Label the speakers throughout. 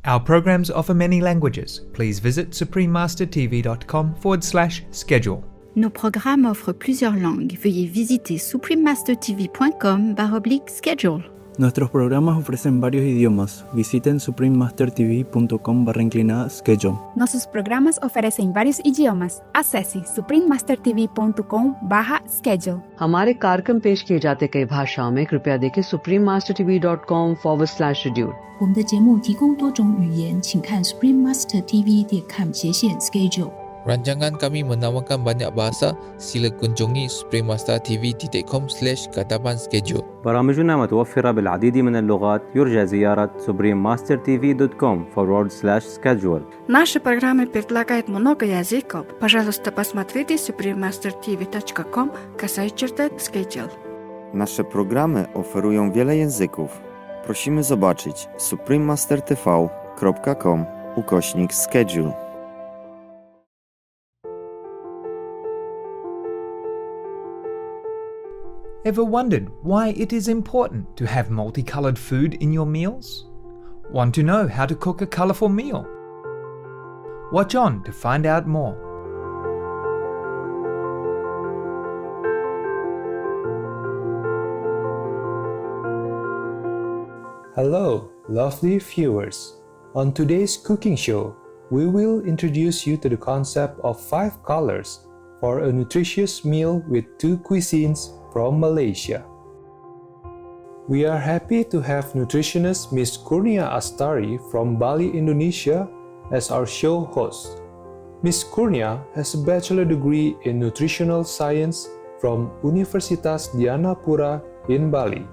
Speaker 1: Our programs offer many languages. Please visit suprememastertv.com/schedule.
Speaker 2: Nos programmes offrent plusieurs langues. Veuillez visiter suprememastertv.com/schedule.
Speaker 3: Nuestros programas ofrecen varios idiomas. Visiten suprememastertv.com/schedule.
Speaker 4: Nossos programas oferecem vários idiomas. Acesse suprememastertv.com/schedule.
Speaker 5: हमारे कार्यक्रम पेश किए जाते कई भाषाओं में कृपया देखें suprememastertv.com/schedule。
Speaker 6: 我们的节目提供多种语言，请看 suprememastertv.com/schedule。
Speaker 7: Rancangan kami menawarkan banyak bahasa. Sila kunjungi suprememastertv.com/schedule.
Speaker 8: برامجنا متوفرة بالعديد من اللغات. يرجى زيارة suprememastertv.com/schedule.
Speaker 9: Наши программы предлагают много языков. Пожалуйста, посмотрите suprememastertv.com/schedule.
Speaker 10: Nasze programy oferują wiele języków. Prosimy zobaczyć suprememastertv.com/schedule.
Speaker 1: Ever wondered why it is important to have multicolored food in your meals? Want to know how to cook a colorful meal? Watch on to find out more.
Speaker 11: Hello, lovely viewers. On today's cooking show, we will introduce you to the concept of 5 colors for a nutritious meal with 2 cuisines from Malaysia. We are happy to have nutritionist Miss Kurnia Astari from Bali, Indonesia as our show host. Miss Kurnia has a bachelor degree in nutritional science from Universitas Dianapura in Bali.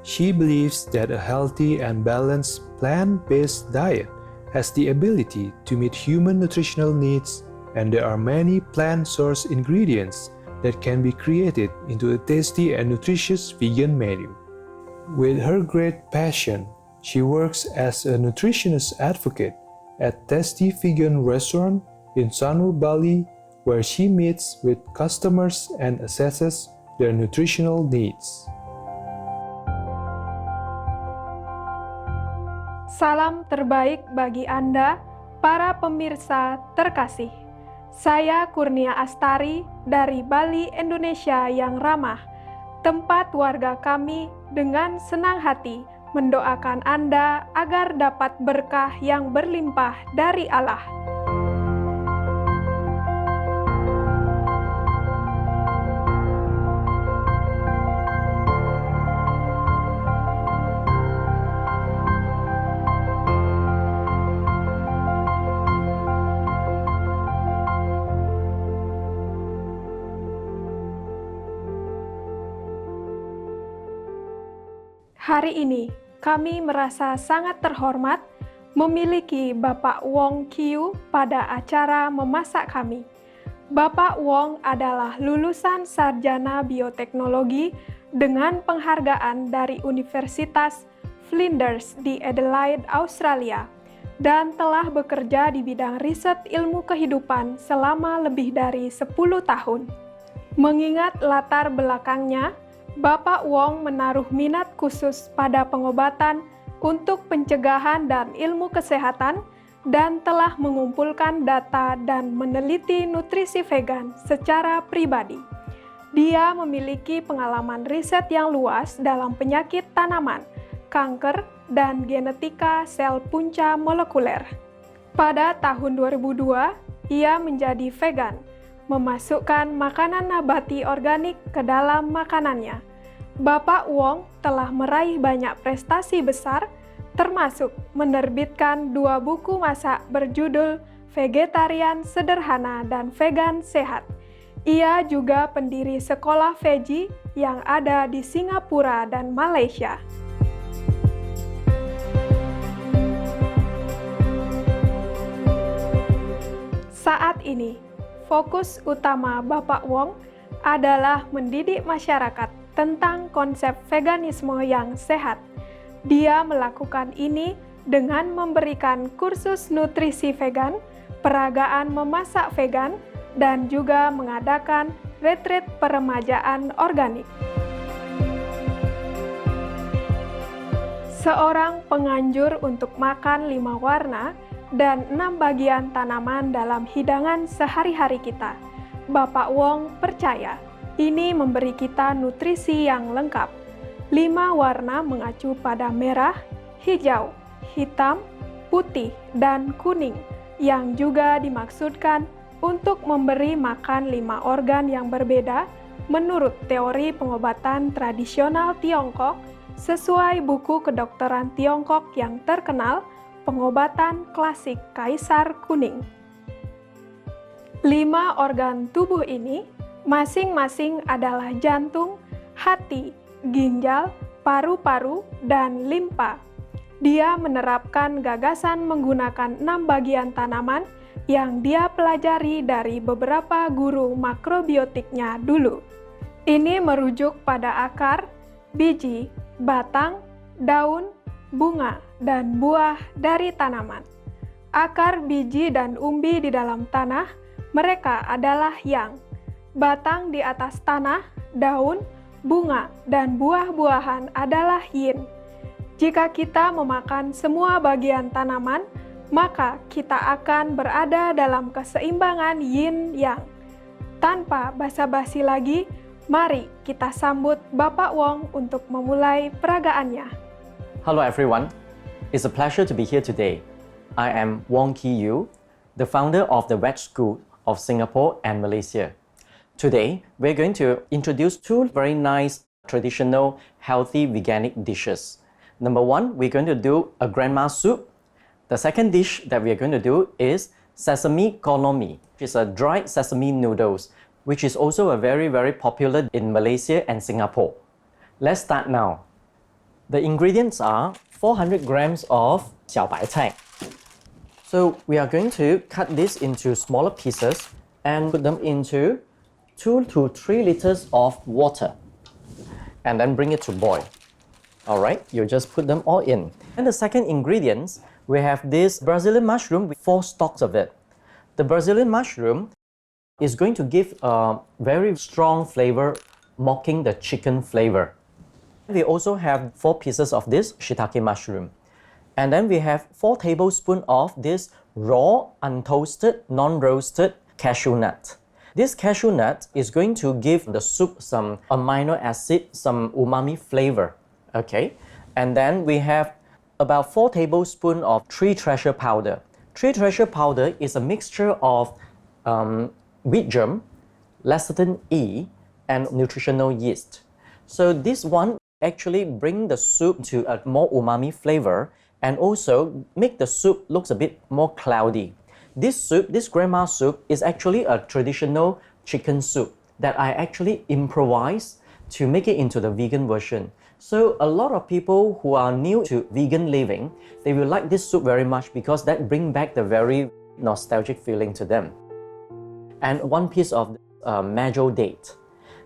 Speaker 11: She believes that a healthy and balanced plant-based diet has the ability to meet human nutritional needs, and there are many plant-sourced ingredients that can be created into a tasty and nutritious vegan menu. With her great passion, she works as a nutritionist advocate at Tasty Vegan Restaurant in Sanur, Bali, where she meets with customers and assesses their nutritional needs.
Speaker 12: Salam terbaik bagi Anda, para pemirsa terkasih. Saya Kurnia Astari dari Bali, Indonesia yang ramah, tempat warga kami dengan senang hati mendoakan Anda agar dapat berkah yang berlimpah dari Allah. Hari ini, kami merasa sangat terhormat memiliki Bapak Wong Kee Yew pada acara memasak kami. Bapak Wong adalah lulusan sarjana bioteknologi dengan penghargaan dari Universitas Flinders di Adelaide, Australia, dan telah bekerja di bidang riset ilmu kehidupan selama lebih dari 10 tahun. Mengingat latar belakangnya, Bapak Wong menaruh minat khusus pada pengobatan untuk pencegahan dan ilmu kesehatan dan telah mengumpulkan data dan meneliti nutrisi vegan secara pribadi. Dia memiliki pengalaman riset yang luas dalam penyakit tanaman, kanker, dan genetika sel punca molekuler. Pada tahun 2002, ia menjadi vegan, memasukkan makanan nabati organik ke dalam makanannya. Bapak Wong telah meraih banyak prestasi besar, termasuk menerbitkan 2 buku masak berjudul Vegetarian Sederhana dan Vegan Sehat. Ia juga pendiri sekolah veggie yang ada di Singapura dan Malaysia. Saat ini, fokus utama Bapak Wong adalah mendidik masyarakat tentang konsep veganisme yang sehat. Dia melakukan ini dengan memberikan kursus nutrisi vegan, peragaan memasak vegan, dan juga mengadakan retreat peremajaan organik. seorang penganjur untuk makan 5 warna dan 6 bagian tanaman dalam hidangan sehari-hari kita. Bapak Wong percaya ini memberi kita nutrisi yang lengkap. 5 warna mengacu pada merah, hijau, hitam, putih, dan kuning, yang juga dimaksudkan untuk memberi makan 5 organ yang berbeda menurut teori pengobatan tradisional Tiongkok sesuai buku kedokteran Tiongkok yang terkenal, Pengobatan Klasik Kaisar Kuning. 5 organ tubuh ini masing-masing adalah jantung, hati, ginjal, paru-paru, dan limpa. Dia menerapkan gagasan menggunakan 6 bagian tanaman yang dia pelajari dari beberapa guru makrobiotiknya dulu. Ini merujuk pada akar, biji, batang, daun, bunga, dan buah dari tanaman. Akar, biji, dan umbi di dalam tanah, mereka adalah yang. Batang di atas tanah, daun, bunga, dan buah-buahan adalah yin. Jika kita memakan semua bagian tanaman, maka kita akan berada dalam keseimbangan yin-yang. Tanpa basa-basi lagi, mari kita sambut Bapak Wong untuk memulai peragaannya.
Speaker 13: Hello everyone, it's a pleasure to be here today. I am Wong Kee Yew, the founder of the Veg School of Singapore and Malaysia. Today, we're going to introduce 2 very nice, traditional, healthy veganic dishes. Number 1, we're going to do a grandma soup. The second dish that we are going to do is sesame Kolo Mee, which is a dried sesame noodles, which is also a very, very popular in Malaysia and Singapore. Let's start now. The ingredients are 400 grams of 小白菜. So we are going to cut this into smaller pieces and put them into 2 to 3 liters of water and then bring it to boil. Alright, you just put them all in. And the second ingredients, we have this Brazilian mushroom with 4 stalks of it. The Brazilian mushroom is going to give a very strong flavor, mocking the chicken flavor. We also have 4 pieces of this shiitake mushroom. And then we have 4 tablespoons of this raw, untoasted, non-roasted cashew nut. This cashew nut is going to give the soup some amino acid, some umami flavor. Okay, and then we have about 4 tablespoons of tree treasure powder. Tree treasure powder is a mixture of wheat germ, lecithin E, and nutritional yeast. So this one actually bring the soup to a more umami flavor and also make the soup looks a bit more cloudy. This soup, this grandma soup, is actually a traditional chicken soup that I actually improvised to make it into the vegan version. So a lot of people who are new to vegan living, they will like this soup very much because that brings back the very nostalgic feeling to them. And 1 piece of majo date.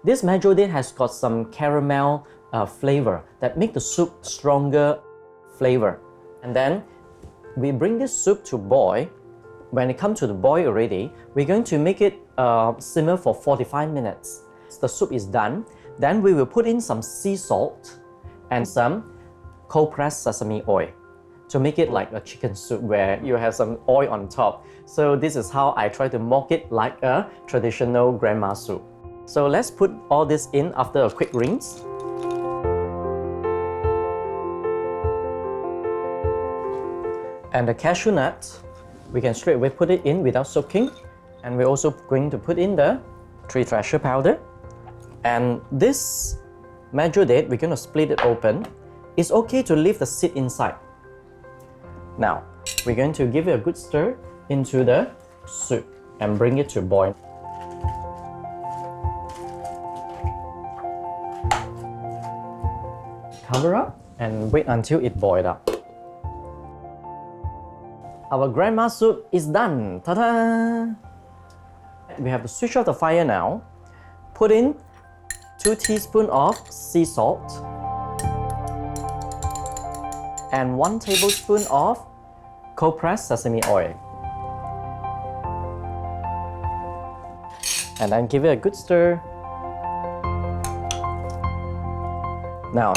Speaker 13: This majo date has got some caramel flavor that make the soup stronger flavor. And then we bring this soup to boil. When it comes to the boil already, we're going to make it simmer for 45 minutes. The soup is done. Then we will put in some sea salt and some cold-pressed sesame oil to make it like a chicken soup where you have some oil on top. So this is how I try to mock it like a traditional grandma soup. So let's put all this in after a quick rinse. And the cashew nut, we can straight away put it in without soaking. And we're also going to put in the tree treasure powder. And this majo date, we're going to split it open. It's okay to leave the seed inside. Now, we're going to give it a good stir into the soup and bring it to boil. Cover up and wait until it boils up. Our grandma soup is done. Ta-da! We have to switch off the fire now. Put in 2 teaspoons of sea salt and 1 tablespoon of cold-pressed sesame oil. And then give it a good stir. Now,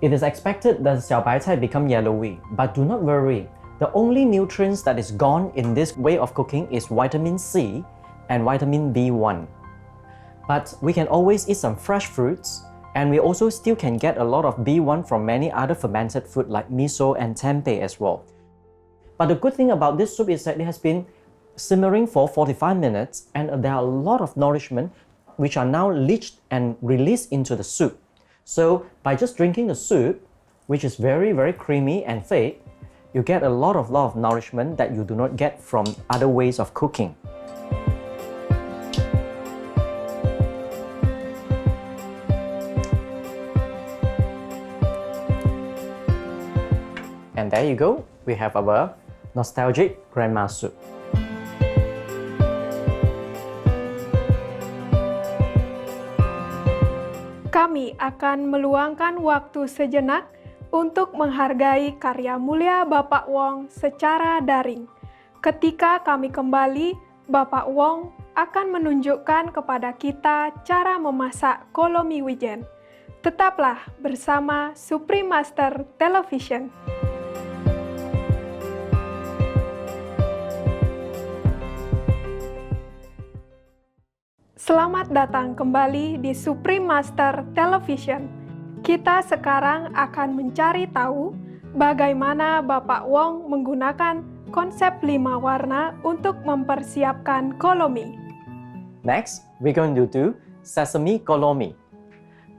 Speaker 13: It is expected that xiao bai cai become yellowy, but do not worry. The only nutrients that is gone in this way of cooking is vitamin C and vitamin B1. But we can always eat some fresh fruits, and we also still can get a lot of B1 from many other fermented food like miso and tempeh as well. But the good thing about this soup is that it has been simmering for 45 minutes, and there are a lot of nourishment which are now leached and released into the soup. So by just drinking the soup, which is very, very creamy and thick, you get a lot of nourishment that you do not get from other ways of cooking. And there you go, we have our nostalgic grandma soup.
Speaker 12: Kami akan meluangkan waktu sejenak untuk menghargai karya mulia Bapak Wong secara daring. Ketika kami kembali, Bapak Wong akan menunjukkan kepada kita cara memasak Kolo Mee wijen. Tetaplah bersama Supreme Master Television. Selamat datang kembali di Supreme Master Television. Kita sekarang akan mencari tahu bagaimana Bapak Wong menggunakan konsep 5 warna untuk mempersiapkan Kolo Mee.
Speaker 13: Next, we're going to do sesame Kolo Mee.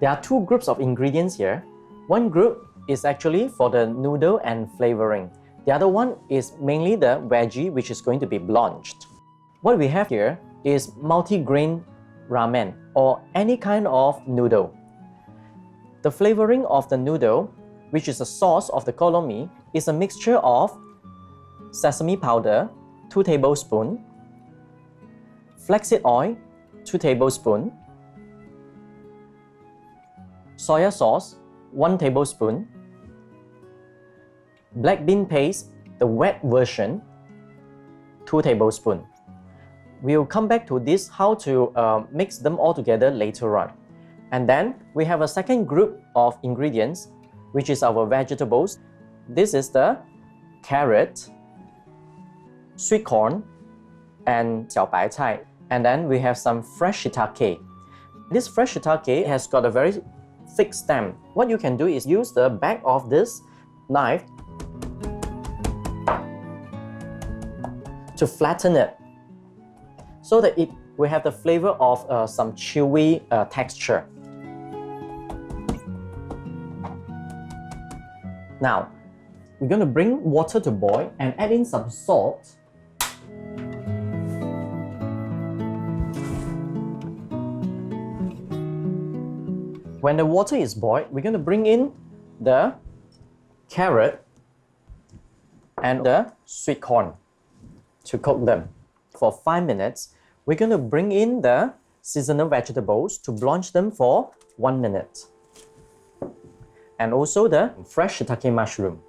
Speaker 13: There are 2 groups of ingredients here. One group is actually for the noodle and flavoring. The other one is mainly the veggie, which is going to be blanched. What we have here is multi-grain ramen or any kind of noodle. The flavoring of the noodle, which is the sauce of the Kolo Mee, is a mixture of sesame powder, 2 tablespoons, flaxseed oil, 2 tablespoons, soya sauce, 1 tablespoon, black bean paste, the wet version, 2 tablespoons. We'll come back to this, how to mix them all together later on. And then we have a second group of ingredients, which is our vegetables. This is the carrot, sweet corn, and xiao bai cai. And then we have some fresh shiitake. This fresh shiitake has got a very thick stem. What you can do is use the back of this knife to flatten it, so that it will have the flavor of some chewy texture. Now, we're going to bring water to boil and add in some salt. When the water is boiled, we're going to bring in the carrot and the sweet corn to cook them. For 5 minutes, we're going to bring in the seasonal vegetables to blanch them for 1 minute. And also the fresh shiitake mushroom.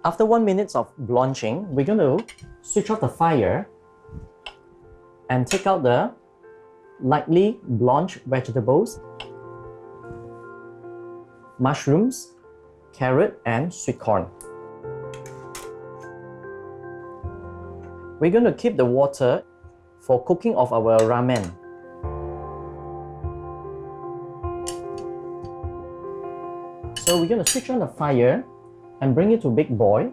Speaker 13: After 1 minute of blanching, we're going to switch off the fire and take out the lightly blanched vegetables, mushrooms, carrot, and sweet corn. We're going to keep the water for cooking of our ramen. So we're going to switch on the fire and bring it to a big boil.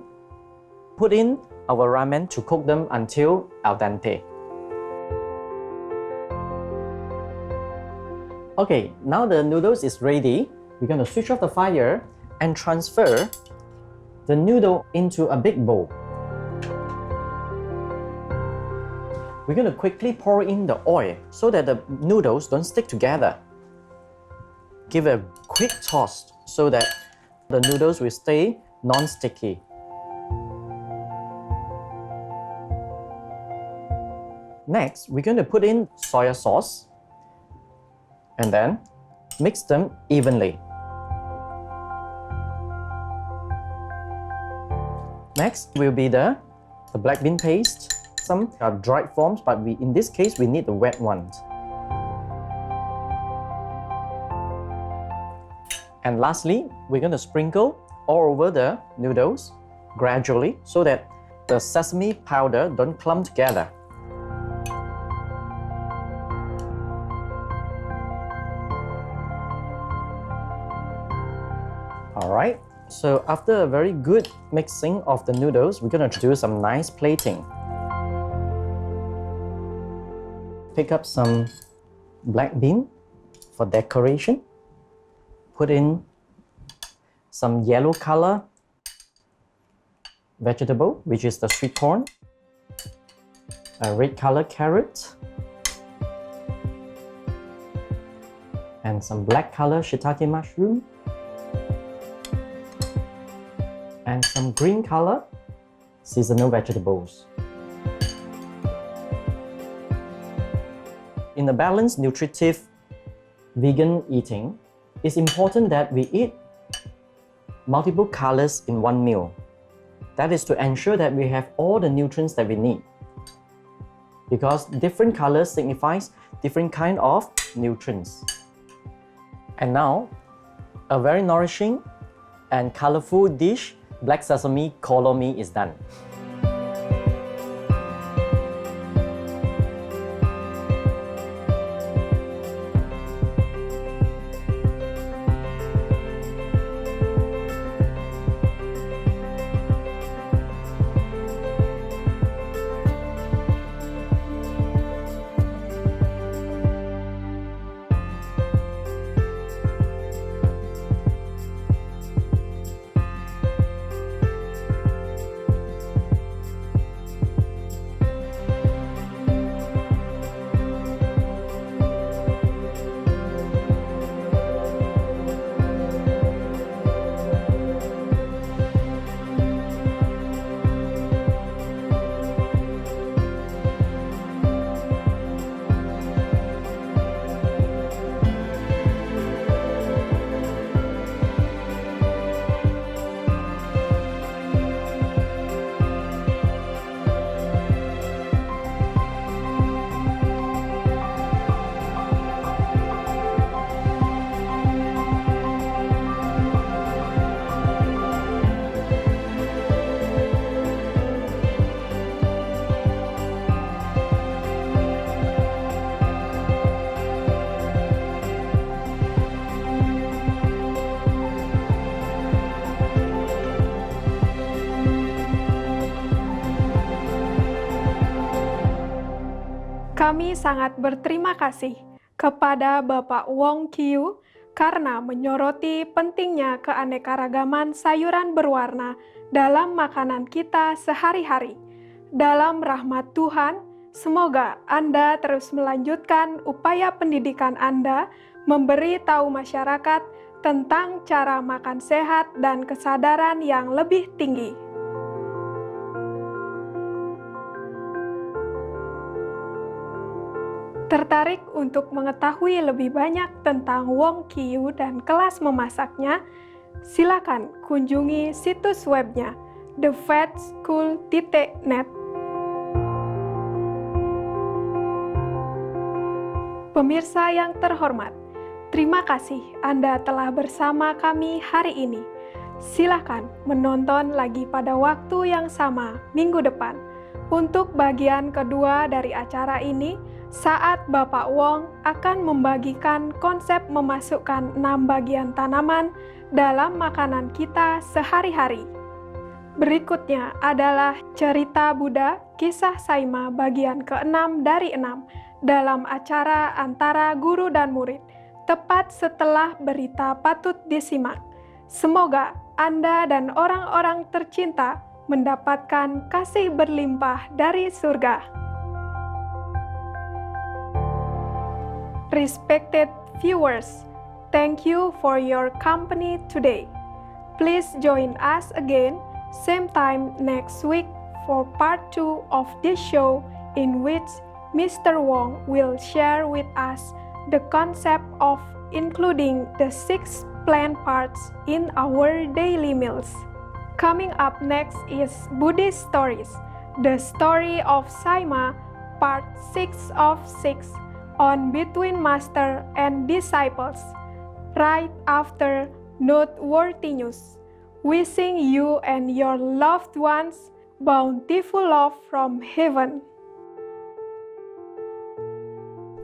Speaker 13: Put in our ramen to cook them until al dente. Okay, now the noodles is ready. We're going to switch off the fire and transfer the noodle into a big bowl. We're going to quickly pour in the oil so that the noodles don't stick together. Give a quick toss so that the noodles will stay non-sticky. Next, we're going to put in soya sauce and then mix them evenly. Next will be the black bean paste, some dried forms, but in this case, we need the wet ones. And lastly, we're going to sprinkle all over the noodles gradually so that the sesame powder don't clump together. Alright, so after a very good mixing of the noodles, we're going to do some nice plating. Pick up some black bean for decoration. Put in some yellow color vegetable, which is the sweet corn, a red color carrot, and some black color shiitake mushroom, and some green color seasonal vegetables. In a balanced, nutritive vegan eating, it's important that we eat multiple colors in one meal. That is to ensure that we have all the nutrients that we need. Because different colors signifies different kind of nutrients. And now, a very nourishing and colorful dish, black sesame Kolo Mee, is done.
Speaker 12: Kami sangat berterima kasih kepada Bapak Wong Kee Yew karena menyoroti pentingnya keanekaragaman sayuran berwarna dalam makanan kita sehari-hari. Dalam rahmat Tuhan, semoga Anda terus melanjutkan upaya pendidikan Anda memberi tahu masyarakat tentang cara makan sehat dan kesadaran yang lebih tinggi. Tertarik untuk mengetahui lebih banyak tentang Wong Kee Yew dan kelas memasaknya? Silakan kunjungi situs webnya thefatschool.net. Pemirsa yang terhormat, terima kasih Anda telah bersama kami hari ini. Silakan menonton lagi pada waktu yang sama minggu depan. Untuk bagian kedua dari acara ini, saat Bapak Wong akan membagikan konsep memasukkan 6 bagian tanaman dalam makanan kita sehari-hari. Berikutnya adalah cerita Buddha, kisah Saima bagian ke-6 dari 6 dalam acara antara guru dan murid, tepat setelah berita patut disimak. Semoga Anda dan orang-orang tercinta mendapatkan kasih berlimpah dari surga. Respected viewers, thank you for your company today. Please join us again, same time next week for part 2 of this show in which Mr. Wong will share with us the concept of including the 6 plant parts in our daily meals. Coming up next is Buddhist stories. The Story of Saima, Part 6 of 6, on Between Master and Disciples, right after Noteworthy News. Wishing you and your loved ones bountiful love from heaven.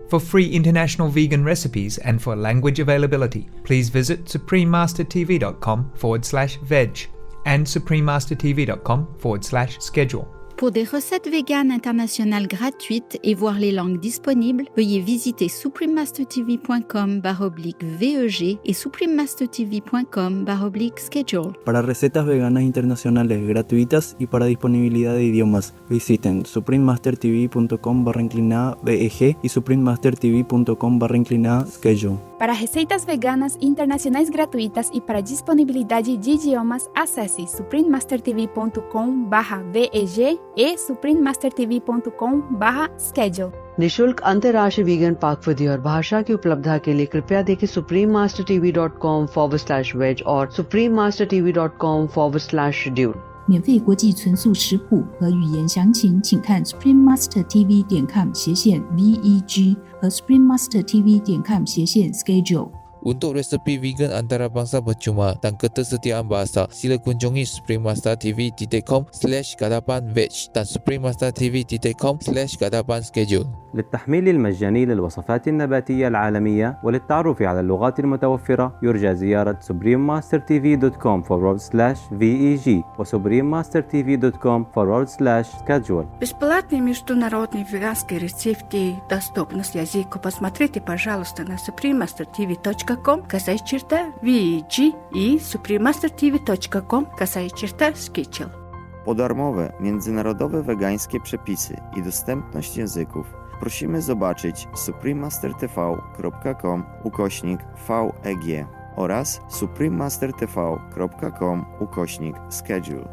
Speaker 1: For free international vegan recipes and for language availability, please visit suprememastertv.com/veg and suprememastertv.com/schedule.
Speaker 2: Pour des recettes véganes internationales gratuites et voir les langues disponibles, veuillez visiter suprememastertv.com/VEG et suprememastertv.com/schedule.
Speaker 3: Para recetas veganas internacionales gratuitas y para disponibilidad de idiomas, visiten suprememastertv.com/VEG y suprememastertv.com/schedule.
Speaker 4: Para receitas veganas internacionais gratuitas e para disponibilidade de idiomas, acesse suprememastertv.com/VEG e suprememastertv.com/schedule.
Speaker 5: निशुल्क अंतर्राष्ट्रीय vegan पाक विधि और भाषा की उपलब्धता के लिए कृपया देखें suprememastertv.com/veg और suprememastertv.com/schedule。
Speaker 6: 免费国际存速食谱和语言详情，请看 suprememastertv.com/VEG 和 suprememastertv.com/schedule。Untuk
Speaker 7: resepi vegan antarabangsa percuma dan ketersediaan bahasa, sila kunjungi suprememastertv.com/veg dan suprememastertv.com/schedule.
Speaker 8: للتحميل المجاني للوصفات النباتية العالمية وللتعرف على اللغات المتوفرة يرجى زيارة suprememastertv.com/veg و suprememastertv.com/schedule.
Speaker 9: Бесплатные международные веганские рецепты доступны с языку. Посмотрите, пожалуйста, на suprememastertv.com/veg и suprememastertv.com/schedule.
Speaker 10: Podarmowe, międzynarodowe wegańskie przepisy i dostępność języków prosimy zobaczyć suprememastertv.com/VEG oraz suprememastertv.com/schedule.